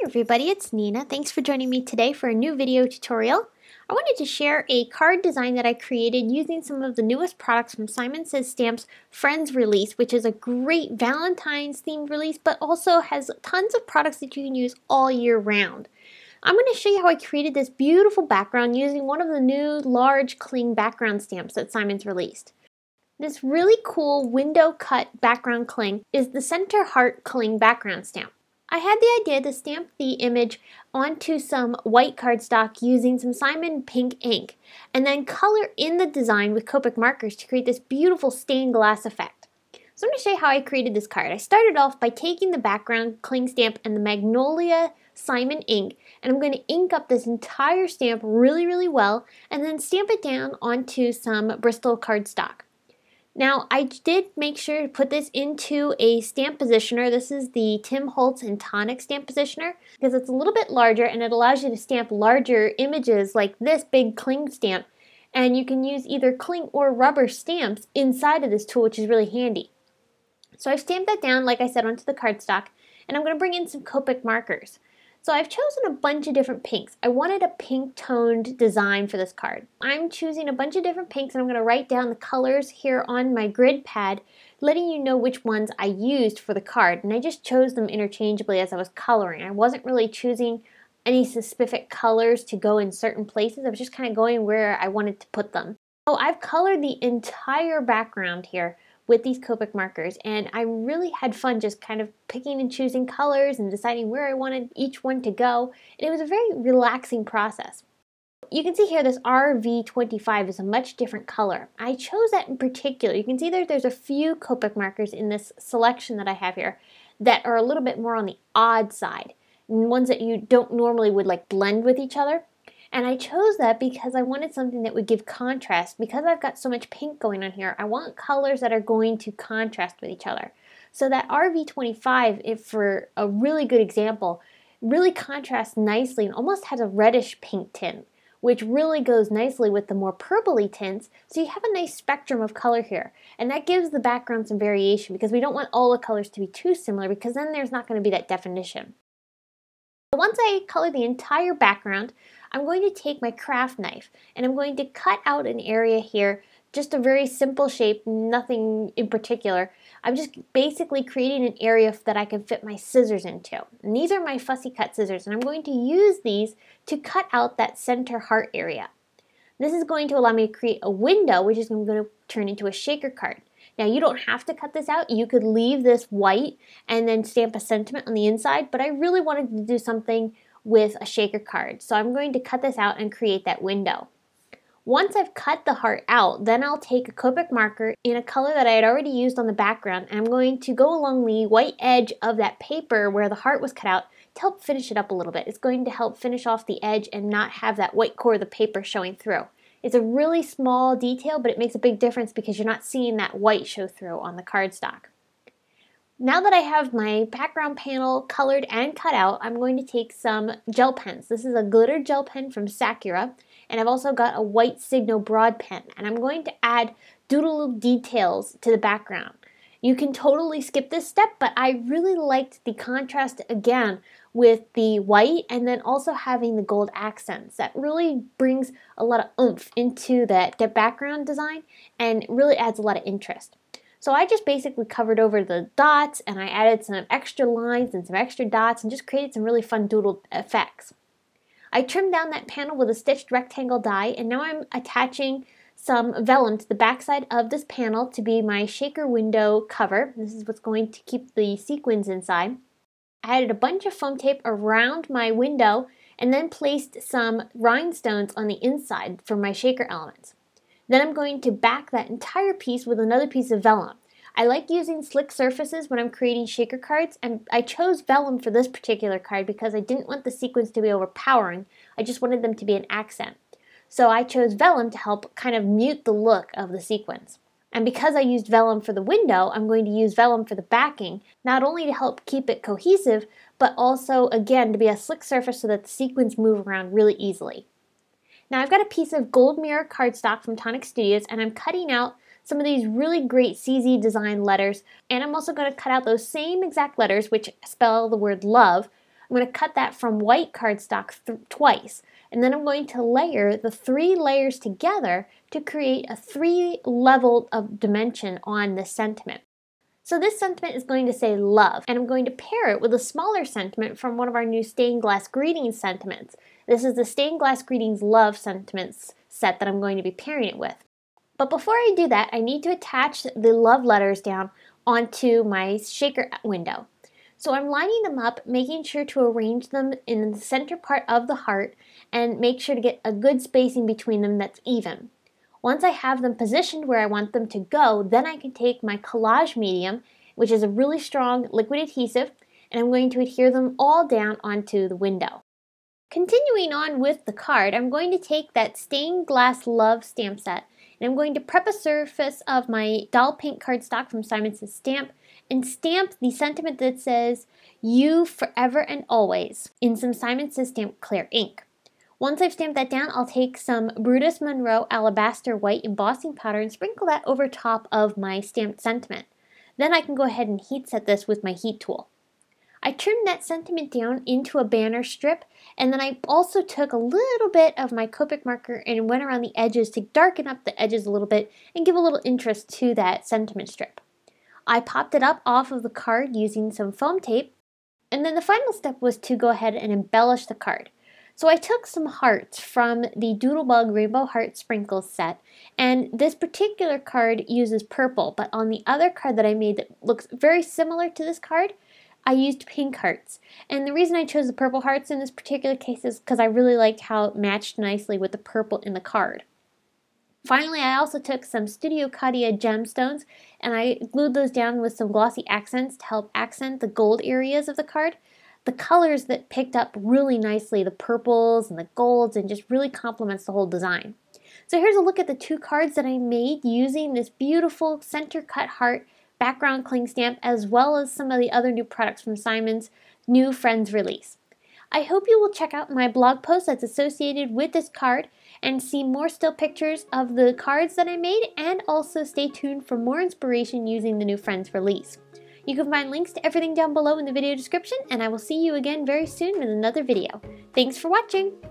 everybody, it's Neenah. Thanks for joining me today for a new video tutorial. I wanted to share a card design that I created using some of the newest products from Simon Says Stamp's Friends release, which is a great Valentine's themed release, but also has tons of products that you can use all year round. I'm going to show you how I created this beautiful background using one of the new large cling background stamps that Simon's released. This really cool window cut background cling is the Center Heart Cling background stamp. I had the idea to stamp the image onto some white cardstock using some Simon pink ink and then color in the design with Copic markers to create this beautiful stained glass effect. So I'm going to show you how I created this card. I started off by taking the background cling stamp and the Magnolia Simon ink, and I'm going to ink up this entire stamp really well and then stamp it down onto some Bristol cardstock. Now, I did make sure to put this into a stamp positioner. This is the Tim Holtz and Tonic stamp positioner because it's a little bit larger and it allows you to stamp larger images like this big cling stamp. And you can use either cling or rubber stamps inside of this tool, which is really handy. So I've stamped that down, like I said, onto the cardstock, and I'm going to bring in some Copic markers. So I've chosen a bunch of different pinks. I wanted a pink toned design for this card. I'm choosing a bunch of different pinks and I'm going to write down the colors here on my grid pad, letting you know which ones I used for the card. And I just chose them interchangeably as I was coloring. I wasn't really choosing any specific colors to go in certain places. I was just kind of going where I wanted to put them. So I've colored the entire background here with these Copic markers, and I really had fun just kind of picking and choosing colors and deciding where I wanted each one to go, and it was a very relaxing process. You can see here this RV25 is a much different color. I chose that in particular. You can see there's a few Copic markers in this selection that I have here that are a little bit more on the odd side, and ones that you don't normally would like blend with each other. And I chose that because I wanted something that would give contrast. Because I've got so much pink going on here, I want colors that are going to contrast with each other. So that RV25, if for a really good example, really contrasts nicely and almost has a reddish pink tint, which really goes nicely with the more purpley tints. So you have a nice spectrum of color here. And that gives the background some variation because we don't want all the colors to be too similar because then there's not going to be that definition. Once I color the entire background, I'm going to take my craft knife and I'm going to cut out an area here, just a very simple shape, nothing in particular. I'm just basically creating an area that I can fit my scissors into. And these are my fussy cut scissors, and I'm going to use these to cut out that center heart area. This is going to allow me to create a window, which is going to turn into a shaker card. Now, you don't have to cut this out. You could leave this white and then stamp a sentiment on the inside, but I really wanted to do something with a shaker card. So I'm going to cut this out and create that window. Once I've cut the heart out, then I'll take a Copic marker in a color that I had already used on the background, and I'm going to go along the white edge of that paper where the heart was cut out to help finish it up a little bit. It's going to help finish off the edge and not have that white core of the paper showing through. It's a really small detail, but it makes a big difference because you're not seeing that white show through on the cardstock. Now that I have my background panel colored and cut out, I'm going to take some gel pens. This is a glitter gel pen from Sakura, and I've also got a white Signo broad pen, and I'm going to add doodle details to the background. You can totally skip this step, but I really liked the contrast again with the white and then also having the gold accents. That really brings a lot of oomph into that background design and really adds a lot of interest. So I just basically covered over the dots and I added some extra lines and some extra dots and just created some really fun doodle effects. I trimmed down that panel with a stitched rectangle die, and now I'm attaching some vellum to the backside of this panel to be my shaker window cover. This is what's going to keep the sequins inside. I added a bunch of foam tape around my window and then placed some rhinestones on the inside for my shaker elements. Then I'm going to back that entire piece with another piece of vellum. I like using slick surfaces when I'm creating shaker cards, and I chose vellum for this particular card because I didn't want the sequins to be overpowering. I just wanted them to be an accent. So I chose vellum to help kind of mute the look of the sequins. And because I used vellum for the window, I'm going to use vellum for the backing, not only to help keep it cohesive, but also, again, to be a slick surface so that the sequins move around really easily. Now I've got a piece of gold mirror cardstock from Tonic Studios, and I'm cutting out some of these really great CZ design letters, and I'm also going to cut out those same exact letters which spell the word love, I'm going to cut that from white cardstock twice, and then I'm going to layer the 3 layers together to create a 3 level of dimension on this sentiment. So this sentiment is going to say love, and I'm going to pair it with a smaller sentiment from one of our new stained glass greetings sentiments. This is the stained glass greetings love sentiments set that I'm going to be pairing it with. But before I do that, I need to attach the love letters down onto my shaker window. So I'm lining them up, making sure to arrange them in the center part of the heart and make sure to get a good spacing between them that's even. Once I have them positioned where I want them to go, then I can take my collage medium, which is a really strong liquid adhesive, and I'm going to adhere them all down onto the window. Continuing on with the card, I'm going to take that stained glass love stamp set, and I'm going to prep a surface of my doll pink cardstock from Simon Says Stamp and stamp the sentiment that says, "You forever and always," in some Simon Says Stamp clear ink. Once I've stamped that down, I'll take some Brutus Monroe Alabaster White embossing powder and sprinkle that over top of my stamped sentiment. Then I can go ahead and heat set this with my heat tool. I trimmed that sentiment down into a banner strip, and then I also took a little bit of my Copic marker and went around the edges to darken up the edges a little bit and give a little interest to that sentiment strip. I popped it up off of the card using some foam tape, and then the final step was to go ahead and embellish the card. So I took some hearts from the Doodlebug Rainbow Heart Sprinkles set, and this particular card uses purple, but on the other card that I made that looks very similar to this card, I used pink hearts. And the reason I chose the purple hearts in this particular case is because I really liked how it matched nicely with the purple in the card. Finally, I also took some Studio Katia gemstones, and I glued those down with some glossy accents to help accent the gold areas of the card. The colors that picked up really nicely, the purples and the golds, and just really complements the whole design. So here's a look at the 2 cards that I made using this beautiful center cut heart background cling stamp, as well as some of the other new products from Simon's new Friends release. I hope you will check out my blog post that's associated with this card and see more still pictures of the cards that I made, and also stay tuned for more inspiration using the new Friends release. You can find links to everything down below in the video description, and I will see you again very soon with another video. Thanks for watching!